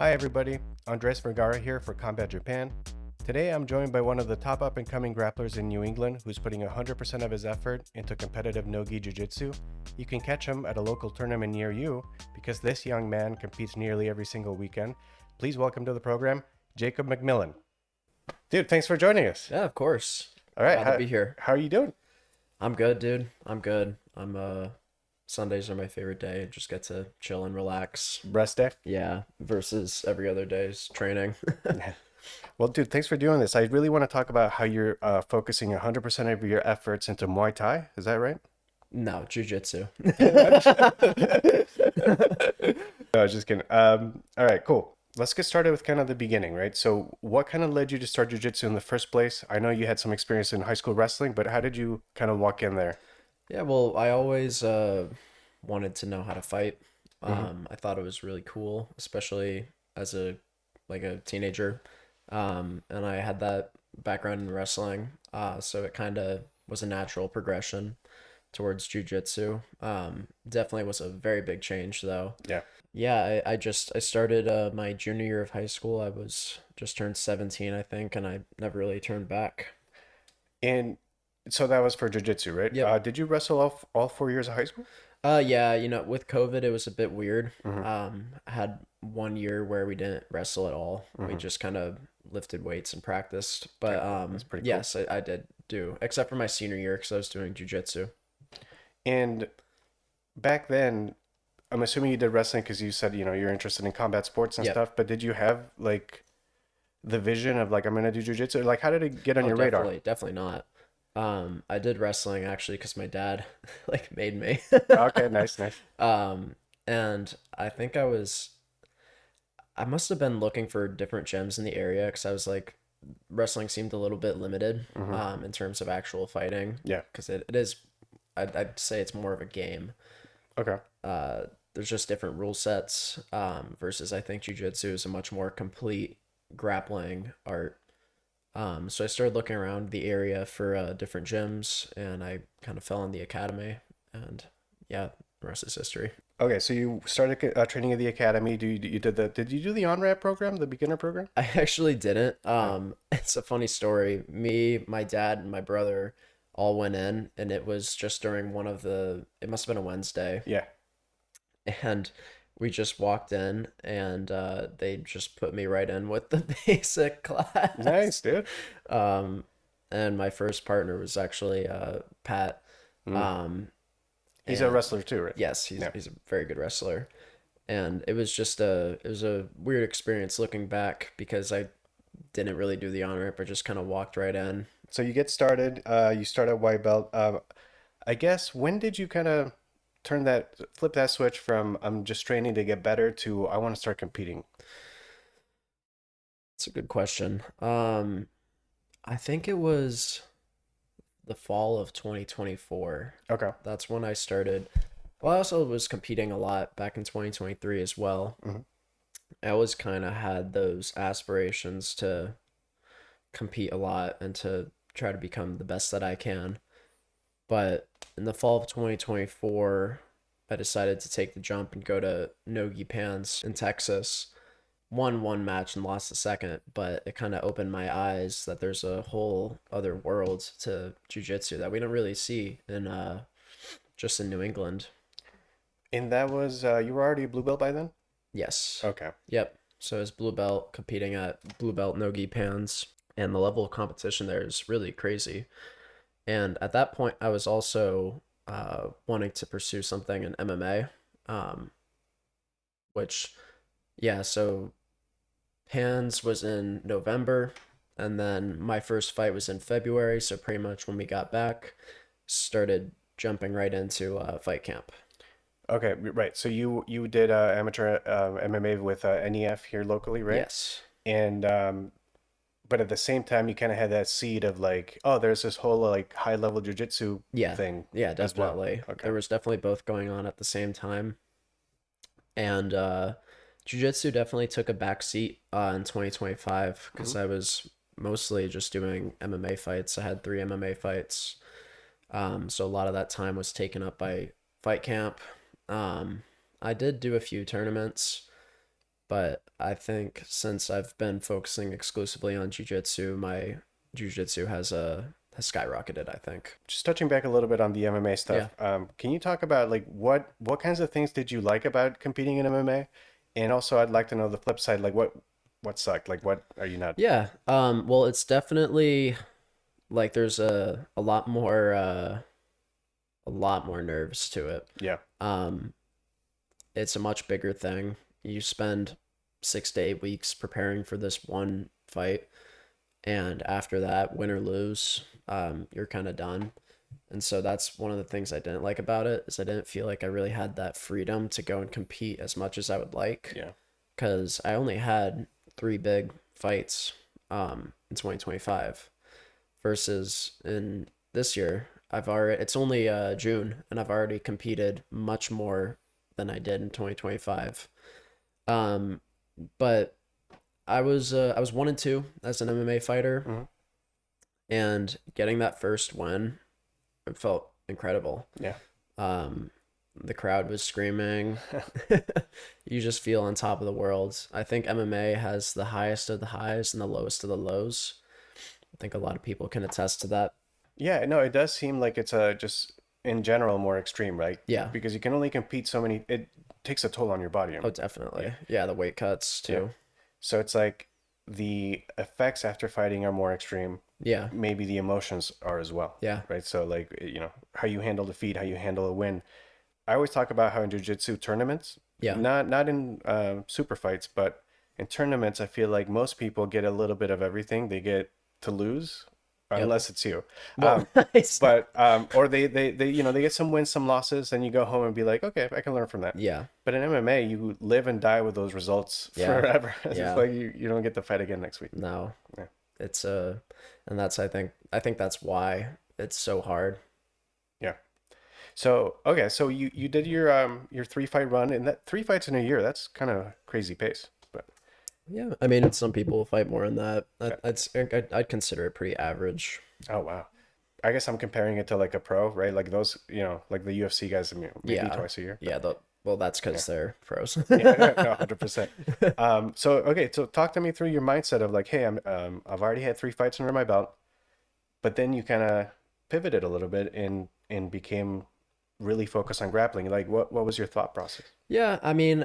Hi everybody, Andres Vergara here for Combat Japan. Today I'm joined by one of the top up-and-coming grapplers in New England who's putting 100% of his effort into competitive no-gi jiu-jitsu. You can catch him at a local tournament near you because this young man competes nearly every single weekend. Please welcome to the program, Jacob MacMillan. Dude, thanks for joining us. Yeah, of course. All right, Glad to be here. How are you doing? I'm good, dude. I'm good. Sundays are my favorite day. Just get to chill and relax. Rest day? Yeah, versus every other day's training. Well, dude, thanks for doing this. I really want to talk about how you're focusing 100% of your efforts into Muay Thai. Is that right? No, jiu-jitsu. No, I was just kidding. All right, cool. Let's get started with kind of the beginning, right? So what kind of led you to start jiu-jitsu in the first place? I know you had some experience in high school wrestling, but how did you kind of walk in there? Yeah, well, I always wanted to know how to fight. I thought it was really cool, especially as a teenager. And I had that background in wrestling, so it kind of was a natural progression towards jiu-jitsu. Definitely was a very big change though. Yeah. Yeah, I started my junior year of high school. I was just turned 17, I think, and I never really turned back. And so that was for jiu-jitsu, right? Yep. Did you wrestle all 4 years of high school? Yeah, with COVID, it was a bit weird. Mm-hmm. I had 1 year where we didn't wrestle at all. We just kind of lifted weights and practiced. But That's pretty cool. yes, I did do, except for my senior year because I was doing jiu-jitsu. And back then, I'm assuming you did wrestling because you said, you're interested in combat sports and Yep. stuff, but did you have like the vision of like, I'm going to do jiu-jitsu? Like, how did it get on your radar? Definitely not. I did wrestling actually because my dad like made me. Okay, nice. And I think I must have been looking for different gyms in the area because I was like, wrestling seemed a little bit limited, in terms of actual fighting. Yeah. Because it is, I'd say it's more of a game. Okay. There's just different rule sets, versus I think jiu-jitsu is a much more complete grappling art. So I started looking around the area for different gyms, and I kind of fell in the academy, and yeah, the rest is history. Okay, so you started training at the academy. Did you do the on-ramp program, the beginner program? I actually didn't. It's a funny story. Me, my dad, and my brother all went in, and it was just during it must have been a Wednesday, Yeah. and we just walked in, and they just put me right in with the basic class. Nice, dude. And my first partner was actually Pat. He's a wrestler too, right? Yes, he's a very good wrestler. And it was a weird experience looking back because I didn't really do the on-ramp. I just kind of walked right in. So you get started, you start at white belt. I guess when did you kind of flip that switch from I'm just training to get better to I want to start competing? It's a good question. I think it was the fall of 2024. Okay. That's when I started. Well, I also was competing a lot back in 2023 as well. I always kind of had those aspirations to compete a lot and to try to become the best that I can. But in the fall of 2024, I decided to take the jump and go to No-Gi Pans in Texas. Won one match and lost the second, but it kind of opened my eyes that there's a whole other world to jiu-jitsu that we don't really see in just in New England. And that was you were already a blue belt by then? Yes. Okay. Yep. So as blue belt, competing at blue belt no-gi pans, and the level of competition there is really crazy. And at that point, I was also wanting to pursue something in MMA, which, yeah, so Pans was in November, and then my first fight was in February, so pretty much when we got back, started jumping right into fight camp. Okay, right. So you did amateur MMA with NEF here locally, right? Yes. And but at the same time, you kind of had that seed of like, oh, there's this whole like high level jiu-jitsu thing. Yeah, as well. definitely. Okay. There was definitely both going on at the same time. And jiu-jitsu definitely took a back seat in 2025 because I was mostly just doing MMA fights. I had 3 MMA fights. So a lot of that time was taken up by fight camp. I did do a few tournaments, But I think since I've been focusing exclusively on jiu-jitsu, my jiu-jitsu has skyrocketed, I think. Just touching back a little bit on the MMA stuff. Can you talk about like what kinds of things did you like about competing in MMA? And also, I'd like to know the flip side, like what sucked? Like what are you not? Yeah. Well, it's definitely like there's a lot more nerves to it. Yeah. It's a much bigger thing. You spend 6 to 8 weeks preparing for this one fight, and after that, win or lose, you're kind of done. And so that's one of the things I didn't like about it, is I didn't feel like I really had that freedom to go and compete as much as I would like. Yeah. Because I only had 3 big fights in 2025 versus in this year it's only June, and I've already competed much more than I did in 2025. But I was 1-2 as an MMA fighter, Mm-hmm. and getting that first win, it felt incredible. Yeah. The crowd was screaming. You just feel on top of the world. I think MMA has the highest of the highs and the lowest of the lows. I think a lot of people can attest to that. Yeah, no, it does seem like it's just in general more extreme, right? Yeah. Because you can only compete so many. It takes a toll on your body. Oh, definitely. Yeah, the weight cuts too. Yeah. So it's like the effects after fighting are more extreme. Yeah. Maybe the emotions are as well. Yeah. Right. So like, how you handle defeat, how you handle a win. I always talk about how in jiu-jitsu tournaments, Yeah. not in super fights, but in tournaments, I feel like most people get a little bit of everything. They get to lose, Yep. unless it's you. Well, nice. But or they they get some wins, some losses, and you go home and be like, okay, I can learn from that. Yeah. But in MMA, you live and die with those results Yeah. forever. It's Yeah. like you don't get to fight again next week. No. Yeah. It's and that's I think that's why it's so hard. Yeah. So okay, so you did your 3-fight run, and that 3 fights in a year. That's kind of crazy pace. But Yeah, I mean, some people fight more than that. Yeah. I'd consider it pretty average. oh wow, I guess I'm comparing it to like a pro, right? Like those, like the UFC guys, maybe Yeah. twice a year. Yeah, well, that's because they're pros. Yeah, no, 100%. So okay, so talk to me through your mindset of like, hey, I've already had 3 fights under my belt, but then you kind of pivoted a little bit and became really focused on grappling. Like, what was your thought process? Yeah, I mean,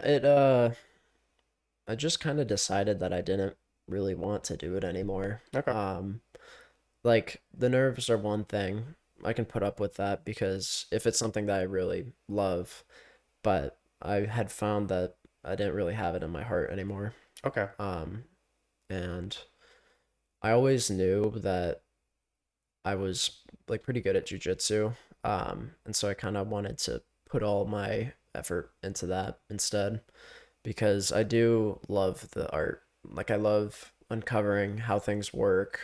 I just kind of decided that I didn't really want to do it anymore. Okay. Like the nerves are one thing. I can put up with that because if it's something that I really love, but I had found that I didn't really have it in my heart anymore. Okay. And I always knew that I was like pretty good at jiu-jitsu. And so I kind of wanted to put all my effort into that instead, because I do love the art. Like I love uncovering how things work.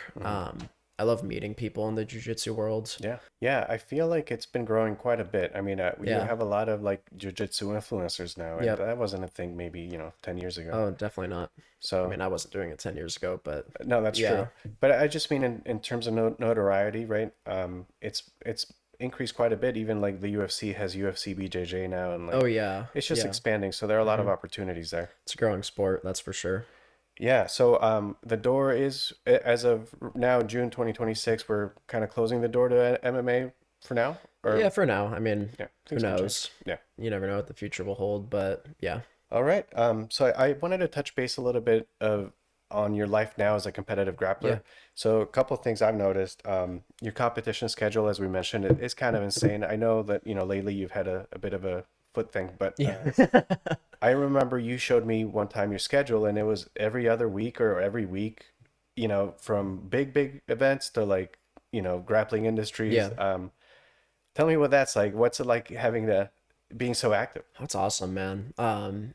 I love meeting people in the jiu-jitsu world. Yeah, I feel like it's been growing quite a bit. I mean, we Yeah. have a lot of like jiu-jitsu influencers now, and Yep. that wasn't a thing maybe 10 years ago. Oh, definitely not. So I mean, I wasn't doing it 10 years ago, but no, that's yeah. true. But I just mean in terms of notoriety, right? It's increased quite a bit. Even like the UFC has UFC BJJ now, and like Oh yeah. it's just Yeah. expanding. So there are a lot of opportunities there. It's a growing sport, that's for sure. Yeah. So the door is, as of now, June 2026. We're kind of closing the door to MMA for now. Or Yeah, for now. I mean, yeah, who things can change. knows? Yeah. You never know what the future will hold, but yeah. All right. So I wanted to touch base a little bit on your life now as a competitive grappler. Yeah. So a couple of things I've noticed. Your competition schedule, as we mentioned, is kind of insane. I know that lately you've had a bit of a foot thing, but I remember you showed me one time your schedule, and it was every other week or every week, from big events to like grappling industries. Yeah. Tell me what that's like. What's it like being so active? That's awesome, man.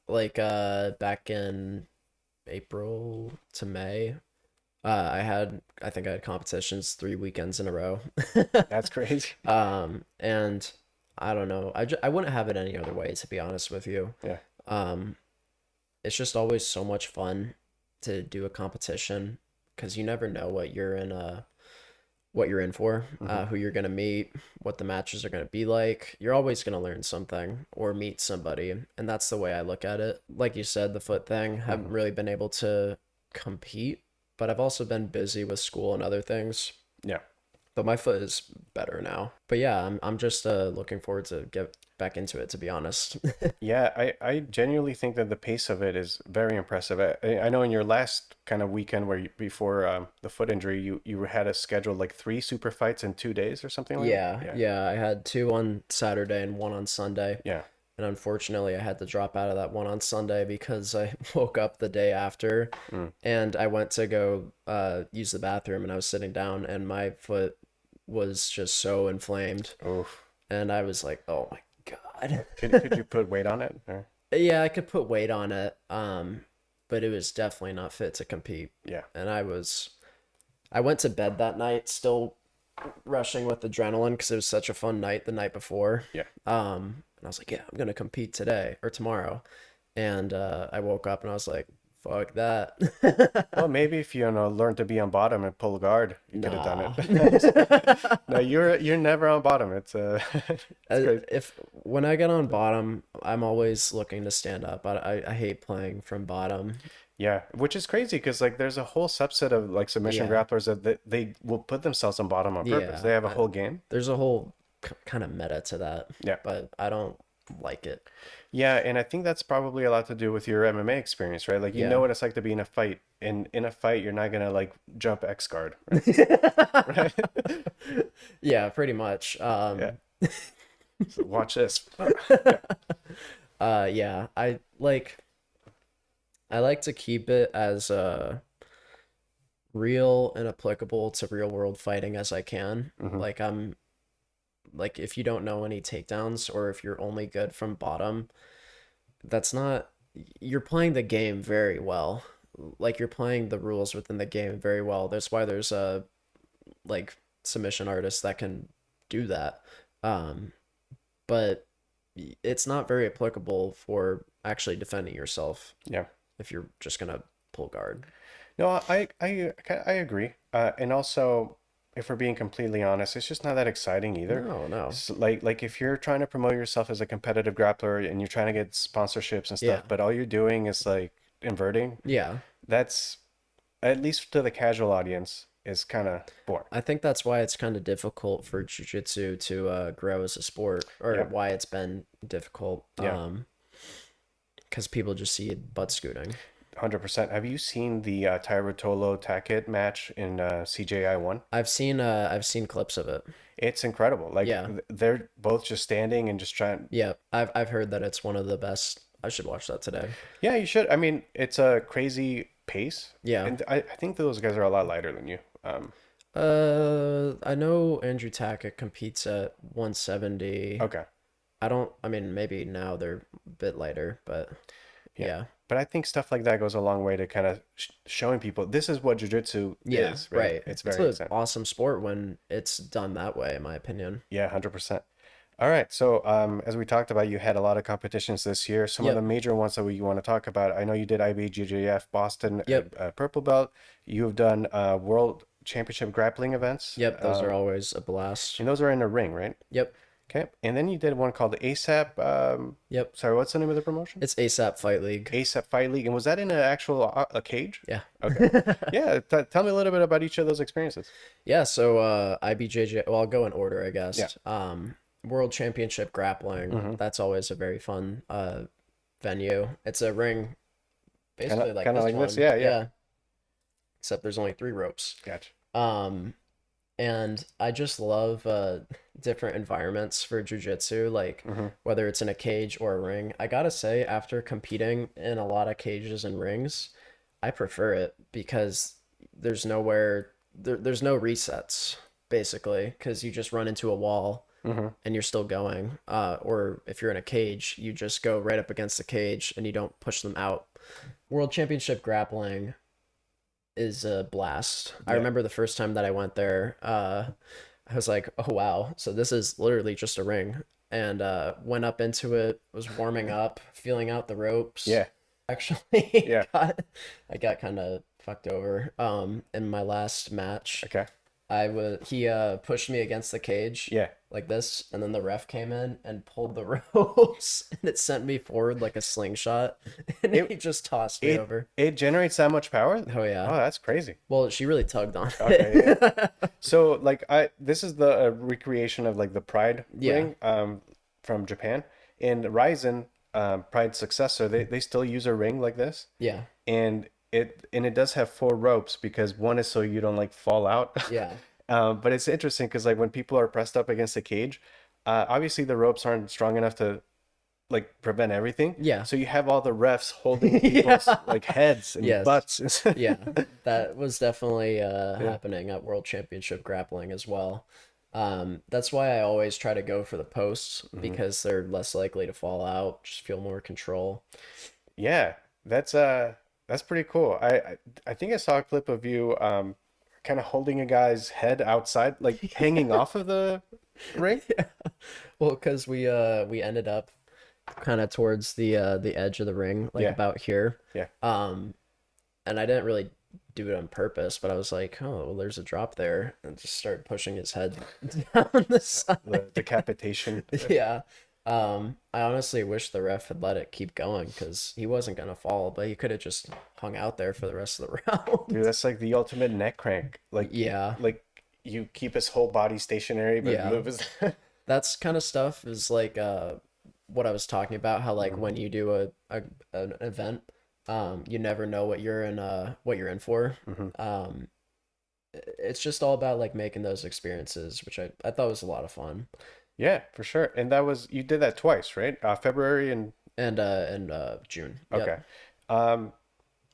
Like back in April to May, I think I had competitions 3 weekends in a row. That's crazy. And I don't know. I wouldn't have it any other way, to be honest with you. Yeah. It's just always so much fun to do a competition because you never know what you're in what you're in for, who you're going to meet, what the matches are going to be like. You're always going to learn something or meet somebody. And that's the way I look at it. Like you said, the foot thing, haven't really been able to compete, but I've also been busy with school and other things. Yeah. But my foot is better now. But yeah, I'm just looking forward to get back into it, to be honest. Yeah, I genuinely think that the pace of it is very impressive. I know in your last kind of weekend before the foot injury, you had a scheduled like 3 super fights in 2 days or something like that. Yeah. I had 2 on Saturday and 1 on Sunday. Yeah. And unfortunately, I had to drop out of that one on Sunday because I woke up the day after and I went to go use the bathroom, and I was sitting down and my foot was just so inflamed. Oof. And I was like, oh my God. Could you put weight on it? Or? Yeah, I could put weight on it. But it was definitely not fit to compete. Yeah. And I went to bed that night still rushing with adrenaline because it was such a fun night the night before. Yeah. And I was like, yeah, I'm gonna compete today or tomorrow. And I woke up and I was like, fuck that. Well, maybe if you learn to be on bottom and pull guard, you could have done it. No, you're never on bottom. It's when I get on bottom, I'm always looking to stand up. I hate playing from bottom. Yeah, which is crazy because like there's a whole subset of like submission grapplers that they will put themselves on bottom on purpose. They have a whole game. There's a whole kind of meta to that. Yeah, but I don't like it. Yeah, and I think that's probably a lot to do with your MMA experience, right? Like you know what it's like to be in a fight, and in a fight you're not gonna like jump X guard, right? Right? Yeah, pretty much. Yeah. So watch this. Yeah, I like to keep it as real and applicable to real world fighting as I can. Like if you don't know any takedowns or if you're only good from bottom, you're playing the game very well. Like you're playing the rules within the game very well. That's why there's like submission artists that can do that. But it's not very applicable for actually defending yourself. Yeah. If you're just gonna pull guard. No, I agree. And also, if we're being completely honest, it's just not that exciting either. No. So like if you're trying to promote yourself as a competitive grappler and you're trying to get sponsorships and stuff, but all you're doing is like inverting. Yeah. That's, at least to the casual audience, is kind of boring. I think that's why it's kind of difficult for jiu-jitsu to grow as a sport, or why it's been difficult. Because people just see it butt scooting. 100%. Have you seen the Tyrotolo Tackett match in CJI 1? I've seen clips of it. It's incredible. Like they're both just standing and just trying. Yeah, I've heard that it's one of the best. I should watch that today. Yeah, you should. I mean, it's a crazy pace. Yeah. And I think those guys are a lot lighter than you. I know Andrew Tackett competes at 170. Okay. I mean, maybe now they're a bit lighter, but yeah. But I think stuff like that goes a long way to kind of showing people this is what jiu-jitsu is, right? It's an awesome sport when it's done that way, in my opinion. Yeah, 100%. All right. So, as we talked about, you had a lot of competitions this year. Some of the major ones that we want to talk about. I know you did IBJJF Boston purple belt. You've done world championship grappling events. Yep, those are always a blast. And those are in a ring, right? Yep. Okay. And then you did one called ASAP. Yep. Sorry, what's the name of the promotion? It's ASAP Fight League. ASAP Fight League. And was that in an actual a cage? Yeah. Okay. Yeah. Tell me a little bit about each of those experiences. Yeah. So IBJJ. Well, I'll go in order, I guess. Yeah. World Championship Grappling. That's always a very fun venue. It's a ring, basically like this. Yeah. Except there's only 3 ropes. Gotcha. And I just love different environments for jiu-jitsu, like whether it's in a cage or a ring. I gotta say, after competing in a lot of cages and rings, I prefer it because there's no resets, basically, because you just run into a wall and you're still going. Or if you're in a cage, you just go right up against the cage and you don't push them out. World Championship Grappling is a blast. I remember the first time that I went there, I was like, oh wow, so this is literally just a ring. And went up into it, was warming up, feeling out the ropes. Actually, I got kind of fucked over in my last match. Okay. He pushed me against the cage. Yeah. Like this, and then the ref came in and pulled the ropes, and it sent me forward like a slingshot, and he just tossed me over. It generates that much power? Oh yeah. Oh, that's crazy. Well, she really tugged on it. Okay. Yeah. So like this is the recreation of like the Pride ring from Japan, and Ryzen, Pride's successor, they still use a ring like this. Yeah. And it does have 4 ropes because one is so you don't like fall out. Yeah. But it's interesting because like when people are pressed up against the cage, obviously the ropes aren't strong enough to like prevent everything. Yeah. So you have all the refs holding people's like heads and butts. Yeah. That was definitely happening at World Championship Grappling as well. That's why I always try to go for the posts because they're less likely to fall out, just feel more control. Yeah. That's pretty cool. I think I saw a clip of you kind of holding a guy's head outside, like hanging off of the ring. Yeah. Well, because we ended up kind of towards the edge of the ring, like about here. Yeah. And I didn't really do it on purpose, but I was like, oh, well, there's a drop there, and just started pushing his head down the side. The decapitation. Yeah. I honestly wish the ref had let it keep going because he wasn't gonna fall, but he could have just hung out there for the rest of the round. Dude, that's like the ultimate neck crank. Like like you keep his whole body stationary, but move his. That's kind of stuff is like what I was talking about. How like when you do an event, you never know what you're in for. It's just all about like making those experiences, which I thought was a lot of fun. Yeah, for sure. And you did that twice, right? February and June. Okay. Do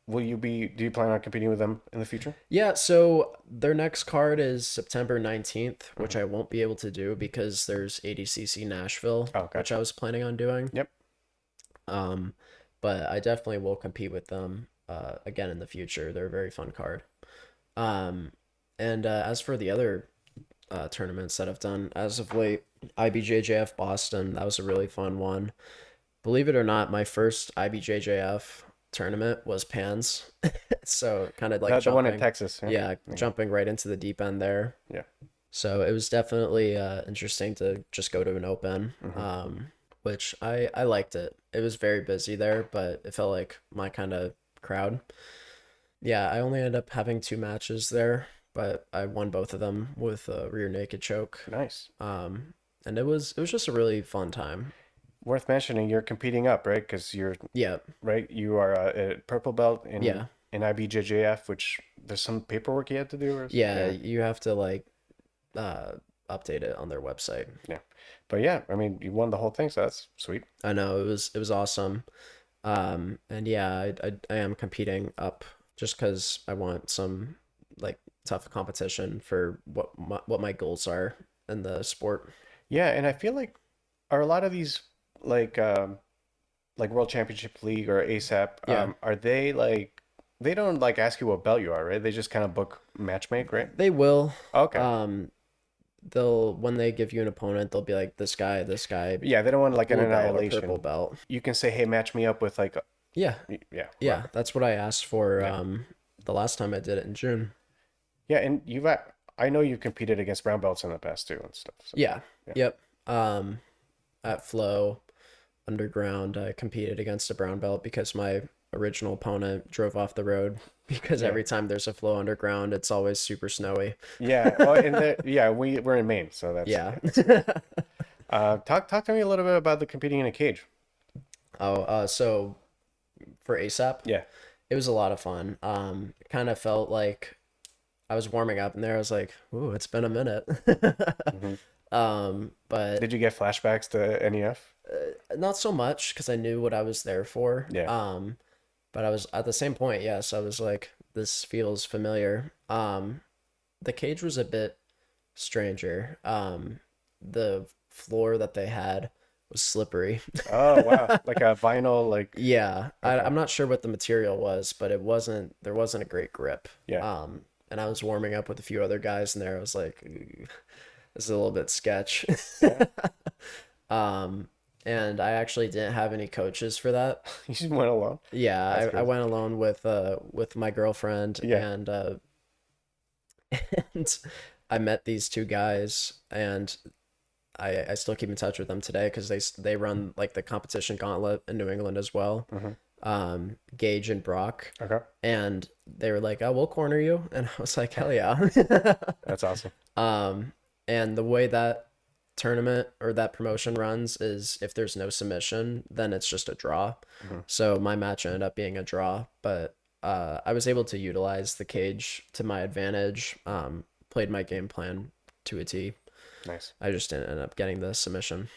you plan on competing with them in the future? Yeah, so their next card is September 19th, which I won't be able to do because there's ADCC Nashville, which I was planning on doing. Yep. But I definitely will compete with them again in the future. They're a very fun card. And as for the other tournaments that I've done as of late, IBJJF Boston, that was a really fun one. Believe it or not, my first IBJJF tournament was Pans. So kind of like the one in Texas. Yeah, jumping right into the deep end there. Yeah. So it was definitely interesting to just go to an open, which I liked it. It was very busy there, but it felt like my kind of crowd. Yeah, I only ended up having 2 matches there, but I won both of them with a rear naked choke. Nice. And it was just a really fun time. Worth mentioning, you're competing up, right? Because you're right. You are a purple belt in IBJJF, which there's some paperwork you have to do. You have to like update it on their website. Yeah, but yeah, I mean, you won the whole thing, so that's sweet. I know it was awesome. And yeah, I am competing up just because I want some like tough competition for what my goals are in the sport. Yeah, and I feel like are a lot of these like World Championship League or ASAP, are they like they don't like ask you what belt you are, right? They just kind of book matchmake, right? They will. Okay. They'll when they give you an opponent, they'll be like this guy. Yeah, they don't want like an annihilation. Purple belt. You can say, hey, match me up with like. Yeah. Right. That's what I asked for. The last time I did it in June. Yeah, and I know you competed against brown belts in the past too and stuff. So. Yeah. Yep. At Flow Underground, I competed against a brown belt because my original opponent drove off the road because every time there's a Flow Underground, it's always super snowy. Yeah. Well, we're in Maine, so that's talk to me a little bit about the competing in a cage. So for ASAP, it was a lot of fun. It kind of felt like I was warming up in there. I was like, ooh, it's been a minute. But did you get flashbacks to NEF? Not so much because I knew what I was there for. Yeah. But I was at the same point. Yes, I was like, this feels familiar. The cage was a bit stranger. The floor that they had was slippery. Oh wow, like a vinyl, like yeah. Okay. I'm not sure what the material was, but there wasn't a great grip. Yeah. And I was warming up with a few other guys in there. I was like, this is a little bit sketch. Yeah. And I actually didn't have any coaches for that. You just went alone? Yeah, I went alone with my girlfriend, and I met these two guys, and I still keep in touch with them today because they run like the competition gauntlet in New England as well. Gage and Brock. Okay. And they were like, "Oh, we'll corner you," and I was like, "Hell yeah!" That's awesome. And the way that tournament or that promotion runs is if there's no submission, then it's just a draw. So my match ended up being a draw, but I was able to utilize the cage to my advantage. Played my game plan to a T. Nice. I just didn't end up getting the submission.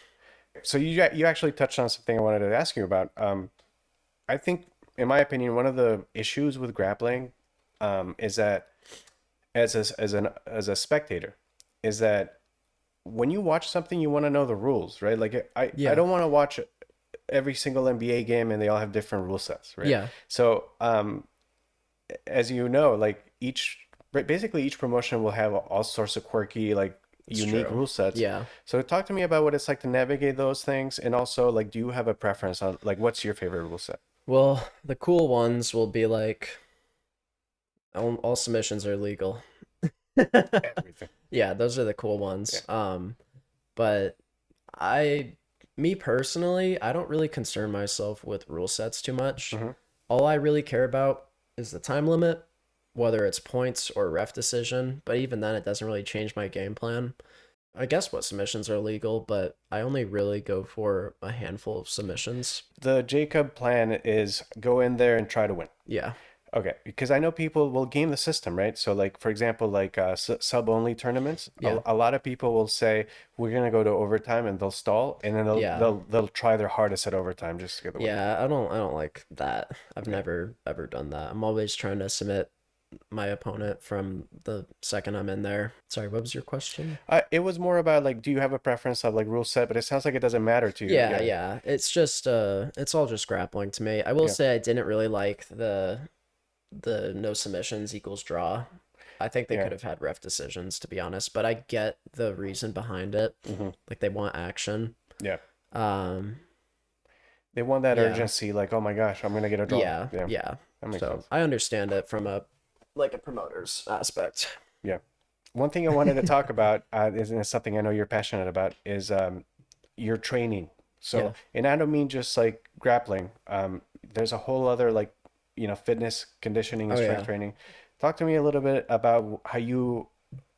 So you actually touched on something I wanted to ask you about. I think, in my opinion, one of the issues with grappling is that as a spectator, is that when you watch something, you want to know the rules, right? Like I don't want to watch every single NBA game and they all have different rule sets, right? Yeah. So as you know, like basically each promotion will have all sorts of quirky, like unique rule sets. Yeah. So talk to me about what it's like to navigate those things, and also like, do you have a preference on like what's your favorite rule set? Well, the cool ones will be like all submissions are legal. Everything. Yeah, those are the cool ones. Yeah. But me personally, I don't really concern myself with rule sets too much. All I really care about is the time limit, whether it's points or ref decision. But even then, it doesn't really change my game plan. I guess what submissions are legal, but I only really go for a handful of submissions. The Jacob plan is go in there and try to win. Yeah. Okay, because I know people will game the system, right? So like, for example, like sub-only tournaments, a lot of people will say, we're going to go to overtime, and they'll stall, and then they'll try their hardest at overtime just to get the win. Yeah, I don't like that. I've never ever done that. I'm always trying to submit my opponent from the second I'm in there. Sorry, what was your question? It was more about like, do you have a preference of like rule set? But it sounds like it doesn't matter to you. Yeah. It's just it's all just grappling to me. I will say I didn't really like the no submissions equals draw. I think they could have had ref decisions, to be honest, but I get the reason behind it. Like they want action. Yeah. They want that urgency, like, oh my gosh, I'm gonna get a draw. Yeah. That makes sense. I understand it from a promoter's aspect. Yeah. One thing I wanted to talk about is something I know you're passionate about is your training. So, and I don't mean just like grappling. There's a whole other like, fitness, conditioning, and strength training. Talk to me a little bit about how you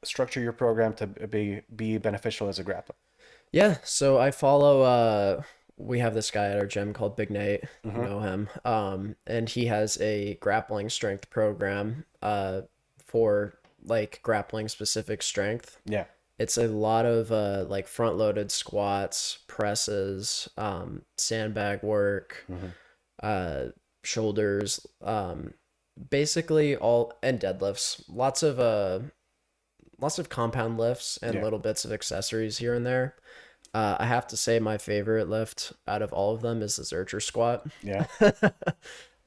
structure your program to be beneficial as a grappler. Yeah, so I follow we have this guy at our gym called Big Nate. You know him. And he has a grappling strength program for like grappling specific strength. Yeah. It's a lot of like front loaded squats, presses, sandbag work, shoulders, basically all, and deadlifts. Lots of compound lifts and little bits of accessories here and there. I have to say my favorite lift out of all of them is the Zercher squat. Yeah.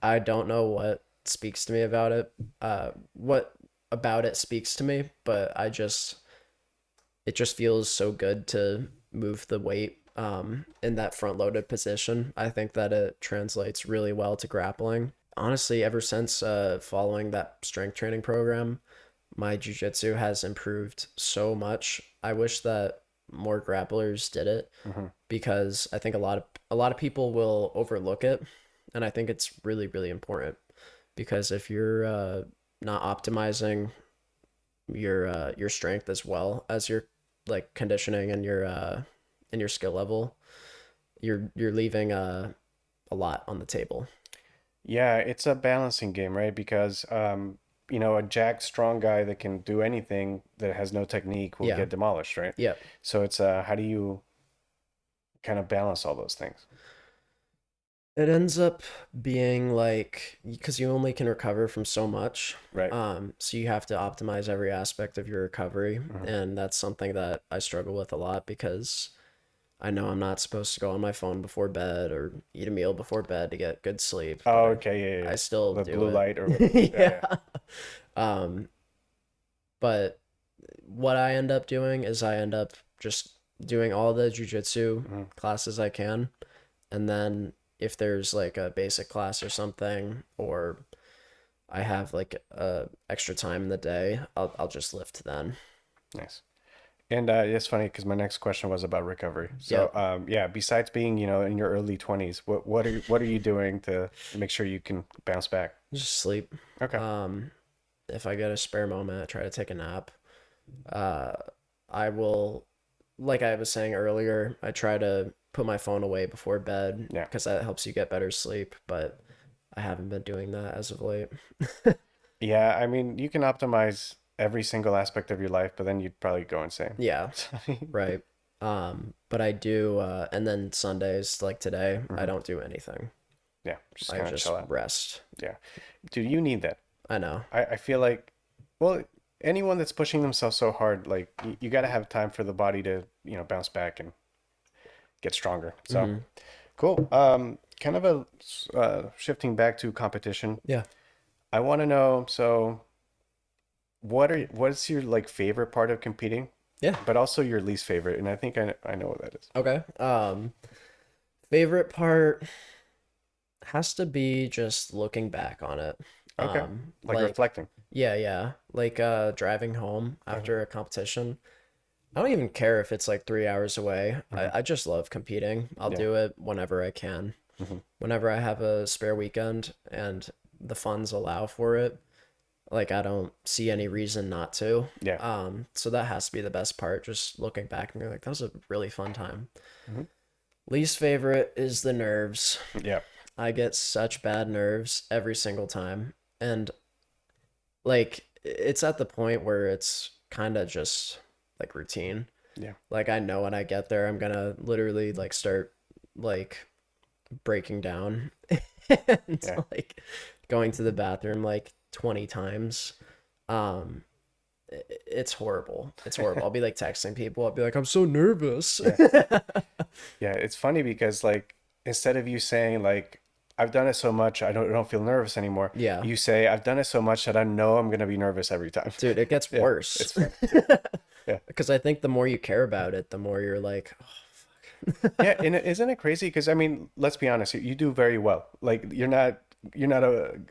I don't know what speaks to me about it. What about it speaks to me, but it just feels so good to move the weight in that front loaded position. I think that it translates really well to grappling. Honestly, ever since following that strength training program, my jiu-jitsu has improved so much. I wish that more grapplers did it because I think a lot of people will overlook it, and I think it's really, really important because if you're not optimizing your strength as well as your like conditioning and your skill level, you're leaving a lot on the table. Yeah, it's a balancing game, right? Because a jacked strong guy that can do anything that has no technique will get demolished, right? Yeah. So it's how do you kind of balance all those things? It ends up being like, because you only can recover from so much. Right. So you have to optimize every aspect of your recovery. And that's something that I struggle with a lot because I know I'm not supposed to go on my phone before bed or eat a meal before bed to get good sleep. Oh, okay. Yeah. I still the do blue it. light or yeah. But what I end up doing is I end up just doing all the jiu-jitsu classes I can. And then if there's like a basic class or something, or I have like extra time in the day, I'll just lift then. Nice. And it's funny because my next question was about recovery. So yeah, besides being, in your early 20s, what are you doing to make sure you can bounce back? Just sleep. Okay. If I get a spare moment, I try to take a nap. I will, like I was saying earlier, I try to put my phone away before bed Yeah. because that helps you get better sleep, but I haven't been doing that as of late. Yeah, I mean, you can optimize every single aspect of your life, but then you'd probably go insane. Yeah, right. But I do, and then Sundays, like today, I don't do anything. Yeah, just I kind of just chill out. rest. Yeah. Dude, you need that. I know. I feel like, well, anyone that's pushing themselves so hard, like you got to have time for the body to, bounce back and get stronger. So cool. Kind of shifting back to competition. Yeah. I want to know, so what's your like favorite part of competing, Yeah. but also your least favorite? And I think I know what that is. Okay. Favorite part has to be just looking back on it. Okay. Like reflecting. Yeah. Like driving home after a competition. I don't even care if it's like 3 hours away. I just love competing. I'll do it whenever I can. Whenever I have a spare weekend and the funds allow for it, like I don't see any reason not to. Yeah. So that has to be the best part, just looking back and being like, that was a really fun time. Least favorite is the nerves. Yeah. I get such bad nerves every single time. And like it's at the point where it's kind of just like routine. Yeah. Like I know when I get there, I'm gonna literally like start like breaking down and like going to the bathroom like 20 times. It's horrible. It's horrible. I'll be like texting people. I'll be like, I'm so nervous. Yeah, it's funny because like instead of you saying like I've done it so much I don't feel nervous anymore. Yeah. You say I've done it so much that I know I'm gonna be nervous every time. Dude, it gets worse. It's fun. Yeah. Because I think the more you care about it, the more you're like, oh, fuck. Yeah, and isn't it crazy? Because I mean, let's be honest, you do very well. Like you're not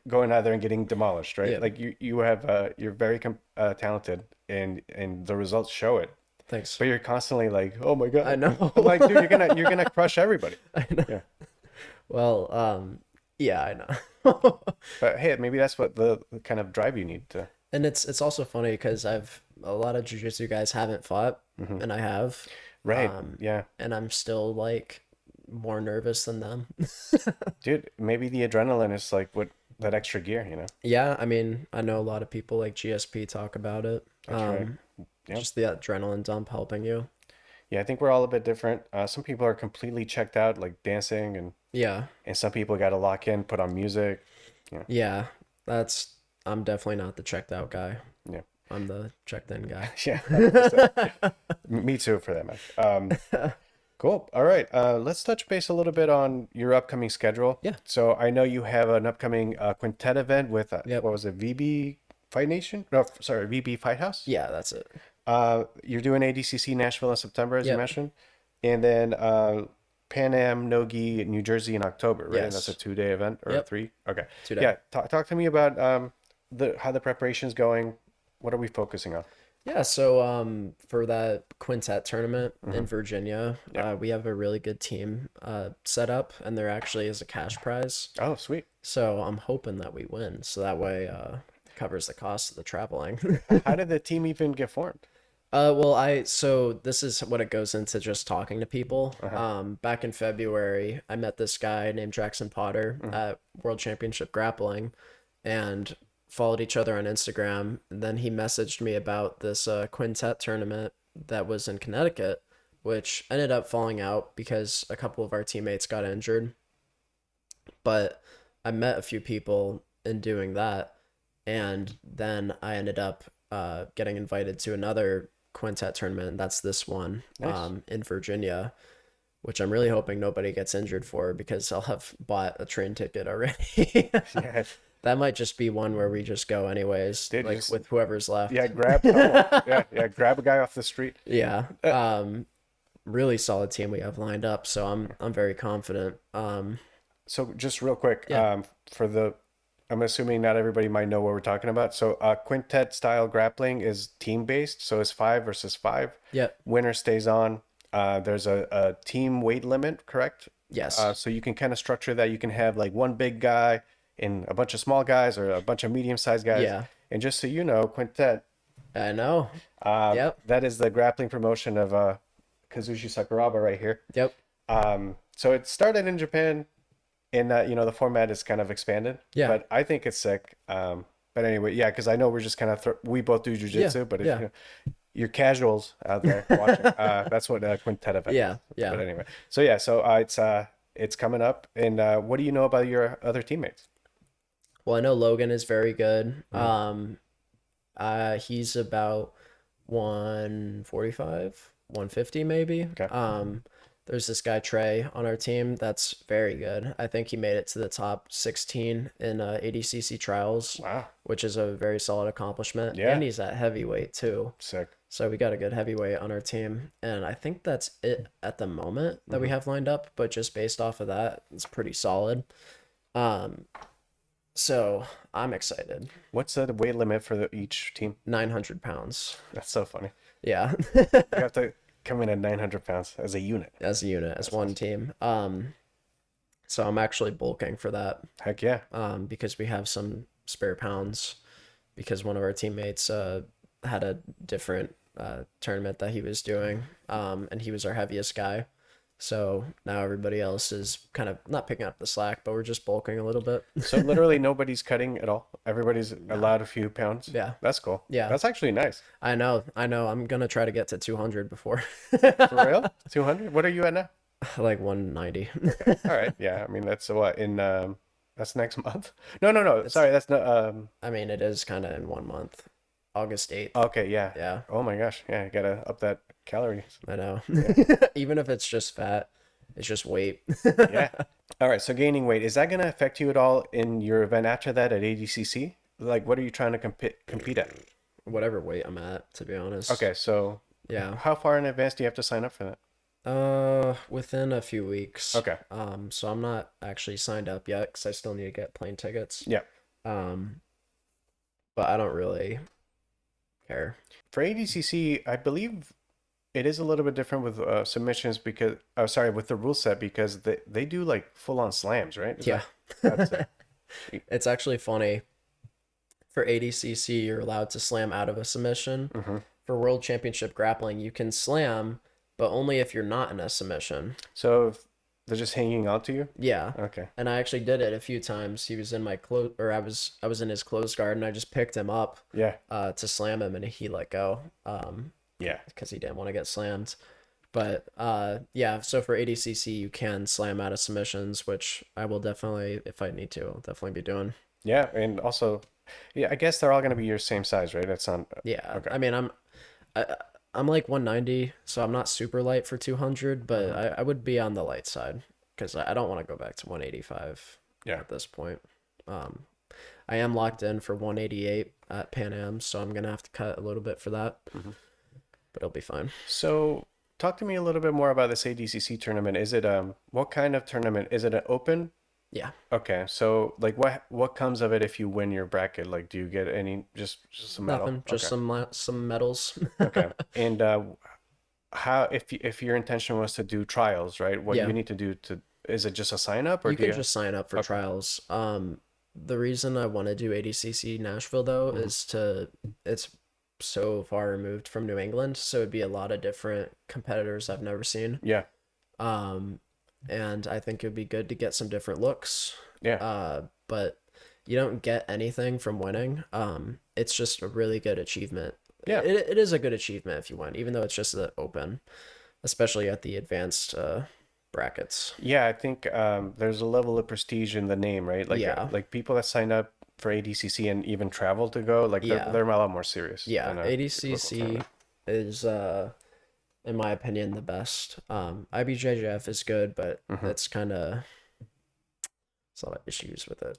going out there and getting demolished, right? Yeah. Like you have you're very talented, and the results show it. Thanks. But you're constantly like, oh my God. I know. I'm like, dude, you're gonna crush everybody. I know. Yeah. Well, yeah, I know. But hey, maybe that's what the kind of drive you need to. And it's also funny because a lot of jiu-jitsu guys haven't fought, and I have. Right. Yeah. And I'm still like more nervous than them. Dude, maybe the adrenaline is like what that extra gear, Yeah, I mean, I know a lot of people like GSP talk about it. That's right. Yep. Just the adrenaline dump helping you. Yeah, I think we're all a bit different. Some people are completely checked out, like dancing, Yeah. and some people got to lock in, put on music. Yeah, I'm definitely not the checked out guy. Yeah. I'm the checked in guy. Yeah. 100%. Me too, for that matter. Cool. All right. Let's touch base a little bit on your upcoming schedule. Yeah. So I know you have an upcoming Quintet event with Yep. what was it, VB Fight Nation? No, sorry, VB Fight House. Yeah, that's it. You're doing ADCC Nashville in September, as you Yep. mentioned, and then Pan No-Gi New Jersey in October, right? Yes. That's a 2-day event or Yep. 3. Okay. 2 day. Yeah. Talk to me about how the preparation's going. What are we focusing on? Yeah, so for that Quintet tournament in Virginia, we have a really good team set up, and there actually is a cash prize. Oh, sweet. So I'm hoping that we win, so that way covers the cost of the traveling. How did the team even get formed? So this is what it goes into just talking to people. Back in February, I met this guy named Jackson Potter at World Championship Grappling, and followed each other on Instagram. And then he messaged me about this Quintet tournament that was in Connecticut, which ended up falling out because a couple of our teammates got injured. But I met a few people in doing that, and then I ended up getting invited to another Quintet tournament, and that's this one. Nice. In Virginia, which I'm really hoping nobody gets injured for because I'll have bought a train ticket already. Yeah. That might just be one where we just go anyways, Dude, like just- with whoever's left. Yeah, grab someone. Yeah, grab a guy off the street. Yeah. Really solid team we have lined up, so I'm very confident. So just real quick, Yeah. for the I'm assuming not everybody might know what we're talking about. So quintet style grappling is team based. So it's 5 versus 5. Yep. Winner stays on. There's a team weight limit, correct? Yes. So you can kind of structure that. You can have like one big guy and a bunch of small guys or a bunch of medium-sized guys. Yeah. And just so you know, Quintet, I know. Yep. that is the grappling promotion of Kazushi Sakuraba right here. Yep. So it started in Japan, and the format is kind of expanded. Yeah. But I think it's sick. But anyway, yeah, because I know we're just kind of we both do jujitsu, Yeah, but if yeah. you're casuals out there watching, that's what Quintet event Yeah, is. yeah. But anyway, so yeah, so it's coming up, and what do you know about your other teammates? Well, I know Logan is very good. He's about 145, 150 maybe. Okay. There's this guy Trey on our team that's very good. I think he made it to the top 16 in ADCC trials, Wow, which is a very solid accomplishment. Yeah. And he's at heavyweight too. sick. So we got a good heavyweight on our team. And I think that's it at the moment that we have lined up. But just based off of that, it's pretty solid. So I'm excited. What's the weight limit for each team? 900 pounds. That's so funny. Yeah. You have to come in at 900 pounds as a unit. As a unit, as one team. So I'm actually bulking for that. Heck yeah. Because we have some spare pounds because one of our teammates had a different tournament that he was doing, and he was our heaviest guy. So now everybody else is kind of not picking up the slack, but we're just bulking a little bit. So literally nobody's cutting at all. Everybody's allowed a few pounds. Yeah. That's cool. Yeah. That's actually nice. I know. I'm gonna try to get to 200 before. For real? 200? What are you at now? Like 190. All right. Yeah. I mean, that's what in that's next month. No. Sorry, that's not I mean, it is kind of in 1 month, August 8th. okay, yeah. Yeah, Oh my gosh. Yeah, you gotta up that calories. I know. Even if it's just fat, it's just weight. Yeah. All right. So gaining weight, is that gonna affect you at all in your event after that at ADCC? Like, what are you trying to compete at? Whatever weight I'm at, to be honest. Okay. So Yeah. how far in advance do you have to sign up for that? Within a few weeks. Okay. So I'm not actually signed up yet because I still need to get plane tickets. Yeah. But I don't really care. For ADCC, I believe it is a little bit different with submissions because, with the rule set because they do like full on slams, right? Yeah. That's it. It's actually funny. For ADCC, you're allowed to slam out of a submission. Mm-hmm. For World Championship Grappling, you can slam, but only if you're not in a submission. So if they're just hanging on to you? Yeah. Okay. And I actually did it a few times. He was in my I was in his closed guard, and I just picked him up Yeah. to slam him, and he let go Yeah. because he didn't want to get slammed. But yeah, so for ADCC, you can slam out of submissions, which I will definitely, if I need to, I'll definitely be doing. Yeah. And also, yeah, I guess they're all going to be your same size, right? It's on. Yeah. Okay. I mean, I'm like 190, so I'm not super light for 200, but I would be on the light side because I don't want to go back to 185 Yeah. at this point. I am locked in for 188 at Pan Am, so I'm gonna have to cut a little bit for that, but it'll be fine. So talk to me a little bit more about this ADCC tournament. Is it what kind of tournament? Is it an open? Yeah. Okay, so like what comes of it if you win your bracket? Like, do you get any just some medal? Nothing, just some medals. Okay. And how if your intention was to do trials, right? What Yeah. you need to do is it just a sign up or You do can just sign up for Okay. trials. The reason I want to do ADCC Nashville though is it's so far removed from New England, so it'd be a lot of different competitors I've never seen. Yeah. And I think it'd be good to get some different looks. Yeah. But you don't get anything from winning. It's just a really good achievement. Yeah. It is a good achievement if you win, even though it's just the open, especially at the advanced brackets. Yeah, I think there's a level of prestige in the name, right? Like Yeah. like people that sign up for ADCC and even travel to go, like Yeah. they're a lot more serious. Yeah, than a ADCC local tournament. is in my opinion the best. IBJJF is good, but it's kind of it's a lot of issues with it.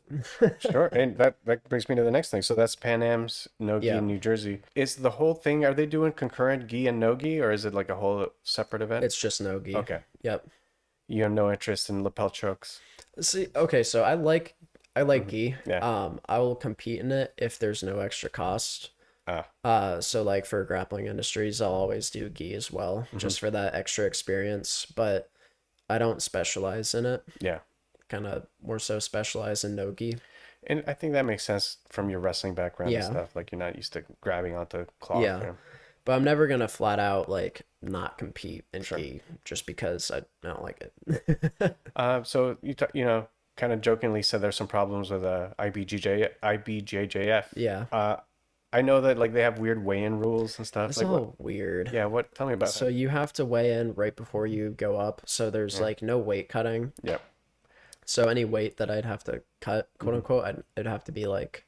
Sure, and that brings me to the next thing. So that's Pan Am's no-gi Yeah. in New Jersey. Is the whole thing, are they doing concurrent gi and no-gi, or is it like a whole separate event? It's just no-gi. Okay. Yep. You have no interest in lapel chokes. See, okay, so I like I like gi. Yeah. I will compete in it if there's no extra cost. So like for grappling industries, I'll always do gi as well, just for that extra experience. But I don't specialize in it. Yeah. Kind of more so specialize in no-gi. And I think that makes sense from your wrestling background and Yeah. stuff. Like you're not used to grabbing onto cloth. Yeah. But I'm never gonna flat out like not compete in Sure. gi just because I don't like it. So you know, kind of jokingly said there's some problems with IBJJF. Yeah. I know that like they have weird weigh-in rules and stuff. It's Like all weird. Yeah, what? Tell me about So that. you have to weigh in right before you go up. So there's like no weight cutting. Yep. So any weight that I'd have to cut, quote unquote, it'd have to be like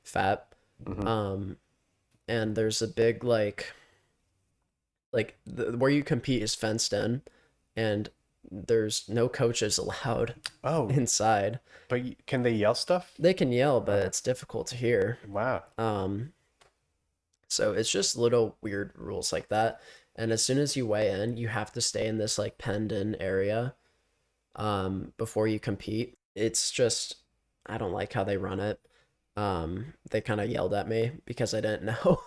fat. And there's a big like where you compete is fenced in, and there's no coaches allowed Oh, inside. but can they yell stuff? They can yell, but it's difficult to hear. Wow. So it's just little weird rules like that. And as soon as you weigh in, you have to stay in this like penned in area before you compete. It's just, I don't like how they run it. They kind of yelled at me because I didn't know.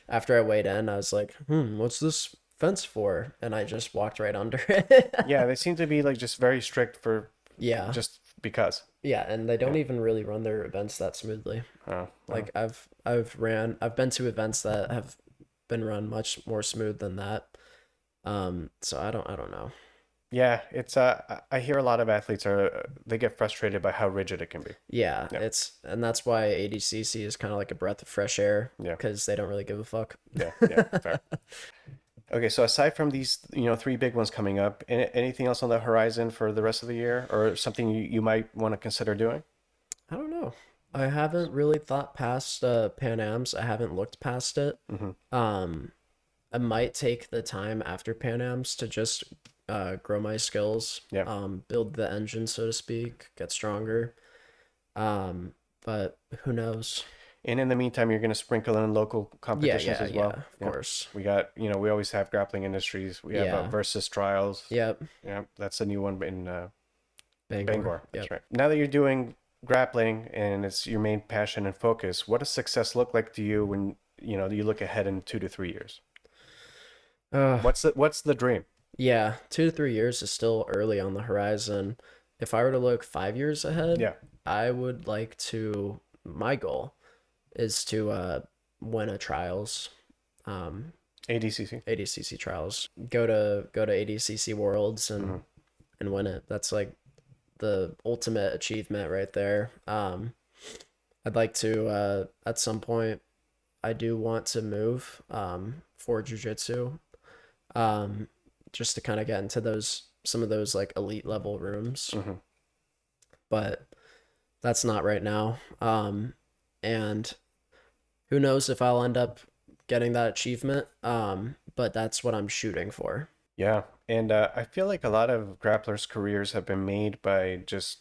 After I weighed in, I was like, what's this fence for? And I just walked right under it. Yeah, they seem to be like just very strict for Yeah. just because. Yeah, and they don't even really run their events that smoothly. Oh, Like I've been to events that have been run much more smooth than that. So I don't know. yeah, it's I hear a lot of athletes they get frustrated by how rigid it can be. Yeah, Yeah. and that's why ADCC is kind of like a breath of fresh air. Yeah. Because they don't really give a fuck. Yeah, fair. Okay, so aside from these, you know, three big ones coming up, anything else on the horizon for the rest of the year, or something you might want to consider doing? I don't know. I haven't really thought past Pan Am's. I haven't looked past it. I might take the time after Pan Am's to just grow my skills. Yeah. Build the engine, so to speak, get stronger. But who knows? And in the meantime, you're going to sprinkle in local competitions as well. Of course. We got, you know, we always have Grappling Industries. We have Versus Trials. Yep. Yeah, that's a new one in Bangor. That's Yep. right. Now that you're doing grappling and it's your main passion and focus, what does success look like to you when, you know, you look ahead in 2 to 3 years? What's the dream? Yeah, 2 to 3 years is still early on the horizon. If I were to look 5 years ahead, Yeah. I would like to. My goal is to win a trials, ADCC. ADCC trials. Go to ADCC Worlds and win it. That's like the ultimate achievement right there. I'd like to at some point. I do want to move for jiu-jitsu, just to kind of get into some of those like elite level rooms, but that's not right now. And who knows if I'll end up getting that achievement, but that's what I'm shooting for. Yeah, and I feel like a lot of grapplers' careers have been made by just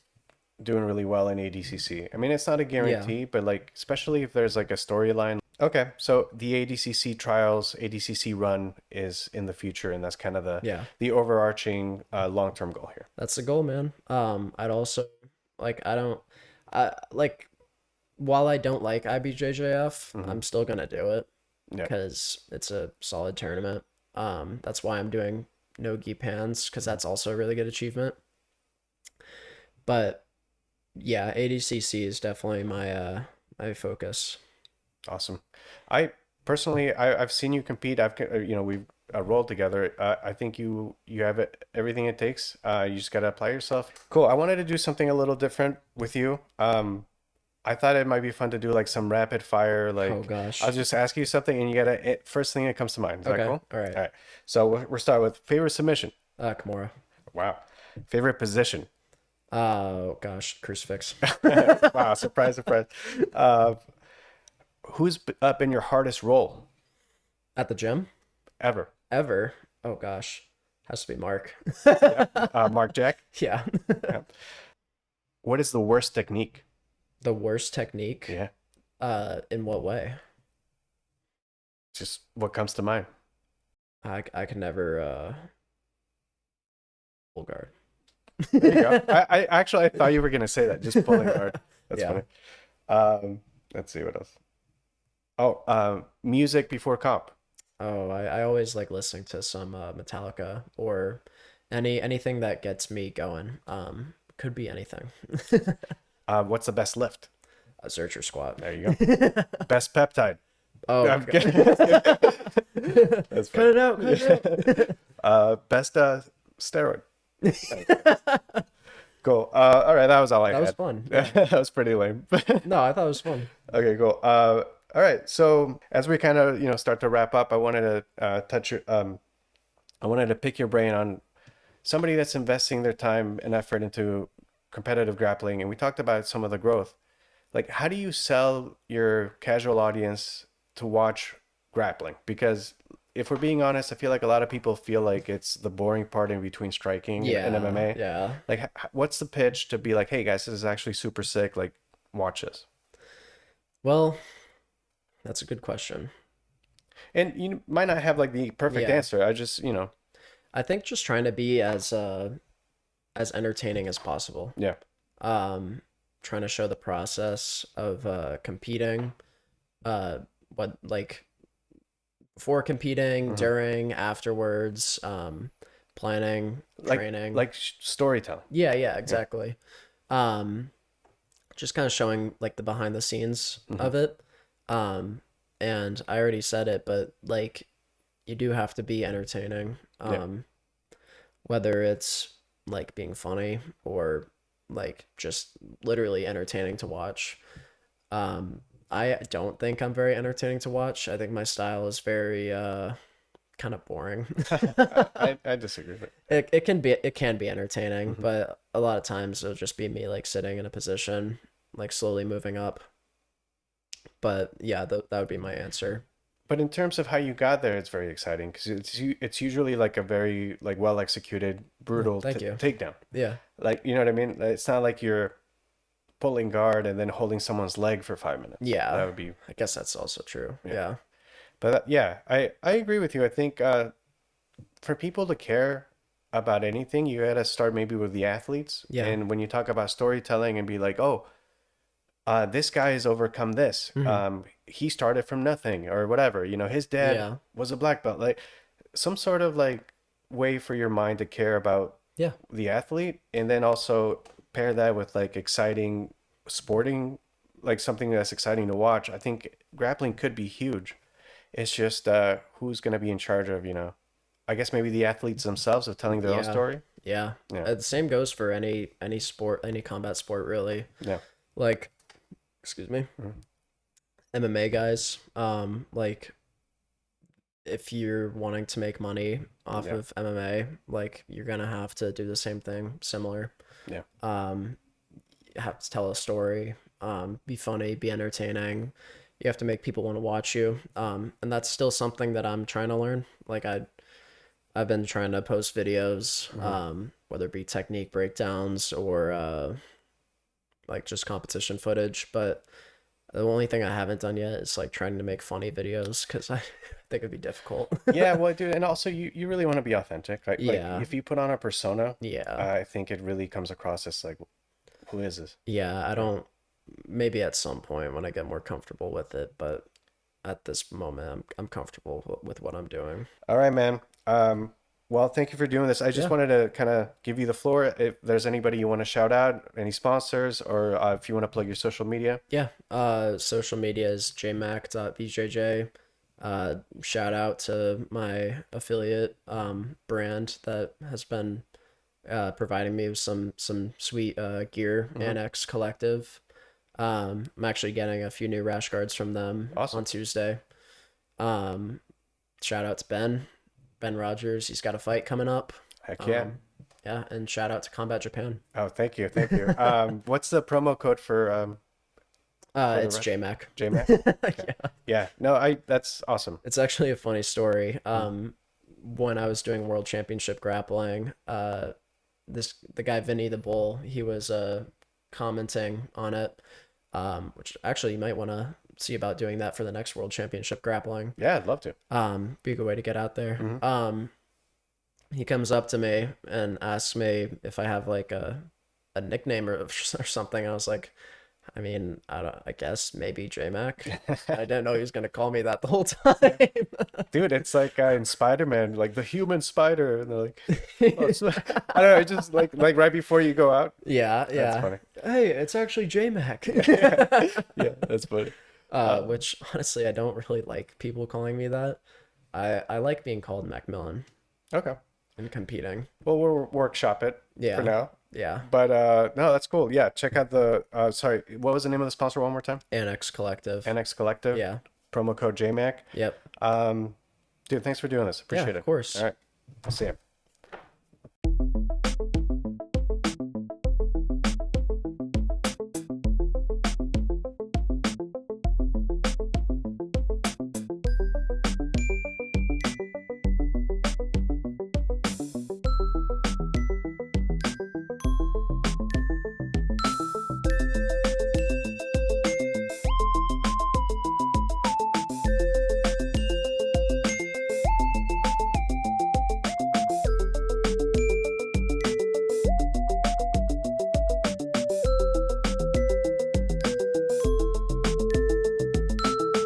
doing really well in ADCC. I mean, it's not a guarantee, but like especially if there's like a storyline. Okay, so the ADCC trials, ADCC run is in the future, and that's kind of the overarching long-term goal here. That's the goal, man. I'd also like while I don't like IBJJF, I'm still gonna do it because it's a solid tournament. That's why I'm doing no-gi pans, because that's also a really good achievement. But yeah, ADCC is definitely my focus. Awesome. I personally, I've seen you compete. You know, we've rolled together. I think you have everything it takes. You just gotta apply yourself. Cool. I wanted to do something a little different with you. I thought it might be fun to do like some rapid fire. Like, oh gosh, I'll just ask you something, and you gotta first thing that comes to mind. Is that cool? All right. All right. So we're starting with favorite submission. Kimura. Wow. Favorite position. Oh gosh, crucifix. Wow. Surprise, surprise. Who's been your hardest roll At the gym? ever? Ever? Oh gosh, has to be Mark. Mark Jack. Yeah. Yeah. What is the worst technique? The worst technique? Yeah. In what way? Just what comes to mind. I can never full guard. There you go. I actually I thought you were gonna say that, just pulling guard. That's Yeah. funny. Let's see what else. Oh, music before comp. Oh, I always like listening to some Metallica or anything that gets me going. Could be anything. What's the best lift? A searcher squat. There you go. Best peptide. Oh, I'm God. kidding. That's Cut it out, cut it out. Best steroid. Cool. All right, that was all I That was had. fun. Yeah. That was pretty lame. No, I thought it was fun. Okay, cool. All right. So as we kind of start to wrap up, I wanted to I wanted to pick your brain on somebody that's investing their time and effort into competitive grappling, and we talked about some of the growth. Like, how do you sell your casual audience to watch grappling? Because if we're being honest, I feel like a lot of people feel like it's the boring part in between striking and MMA. Yeah. Like, what's the pitch to be like, hey guys, this is actually super sick. Like, watch this. Well, that's a good question. And you might not have like the perfect Yeah. answer. I just, I think just trying to be as entertaining as possible. yeah, Trying to show the process of competing, what like before competing, during, afterwards, planning, like training. storytelling. Yeah, exactly. Just kind of showing like the behind the scenes of it. And I already said it, but like you do have to be entertaining. Whether it's like being funny or like just literally entertaining to watch. I don't think I'm very entertaining to watch. I think my style is very kind of boring. I disagree with it. It can be entertaining, but a lot of times it'll just be me like sitting in a position, like slowly moving up. But yeah, that would be my answer. But in terms of how you got there, it's very exciting because it's usually like a very like well executed, brutal Thank you. takedown. Yeah. Like, you know what I mean? It's not like you're pulling guard and then holding someone's leg for 5 minutes. Yeah. That would be. I guess that's also true. Yeah. Yeah. But yeah, I agree with you. I think for people to care about anything, you gotta start maybe with the athletes. Yeah. And when you talk about storytelling and be like, oh, this guy has overcome this. He started from nothing or whatever. His dad Yeah. was a black belt. Like some sort of like way for your mind to care about Yeah. the athlete, and then also pair that with like exciting sporting, like something that's exciting to watch. I think grappling could be huge. It's just who's going to be in charge of, I guess maybe the athletes themselves of telling their own Yeah. story. Yeah. Yeah. The same goes for any sport, any combat sport, really. Yeah. Like, excuse me, MMA guys. Like, if you're wanting to make money off Yeah. of MMA, like you're gonna have to do the same thing, similar. Yeah. You have to tell a story. Be funny, be entertaining. You have to make people want to watch you. And that's still something that I'm trying to learn. Like I've been trying to post videos, whether it be technique breakdowns or like just competition footage. But the only thing I haven't done yet is like trying to make funny videos because I think it'd be difficult. Yeah, well, dude, and also you really want to be authentic. Like Yeah. if you put on a persona, Yeah. I think it really comes across as like, who is this? Yeah, I don't. Maybe at some point when I get more comfortable with it, but at this moment, I'm comfortable with what I'm doing. All right, man. Well, thank you for doing this. I just Yeah. wanted to kind of give you the floor. If there's anybody you want to shout out, any sponsors, or if you want to plug your social media. Yeah. Social media is JMAC.BJJ. Shout out to my affiliate brand that has been providing me with some sweet gear, Annex Collective. I'm actually getting a few new rash guards from them Awesome. on Tuesday. Shout out to Ben Rogers. He's got a fight coming up. Heck yeah. Yeah, and shout out to Combat Japan. Oh, thank you. What's the promo code for It's rest? JMAC. JMAC? Okay. Yeah. No, that's awesome. It's actually a funny story. When I was doing World Championship Grappling, the guy Vinny the Bull, he was commenting on it, which actually you might want to see about doing that for the next World Championship Grappling. Yeah, I'd love to. Be a good way to get out there. he comes up to me and asks me if I have like a nickname or something. I was like, I mean, I guess maybe JMAC. I didn't know he was gonna call me that the whole time. Dude, it's like in Spider-Man, like the human spider, and they're like, oh, I don't know, it's just like right before you go out. Yeah, yeah. That's funny. Hey, it's actually JMAC. Yeah, that's funny. Which honestly, I don't really like people calling me that. I like being called MacMillan Okay. and competing. Well, we'll workshop it Yeah. for now. Yeah. But no, that's cool. Yeah, check out the sorry, what was the name of the sponsor one more time? Annex Collective. NX Collective. Yeah. Promo code JMAC. Yep. Dude, thanks for doing this. Appreciate it. Of course. All right. I'll see you.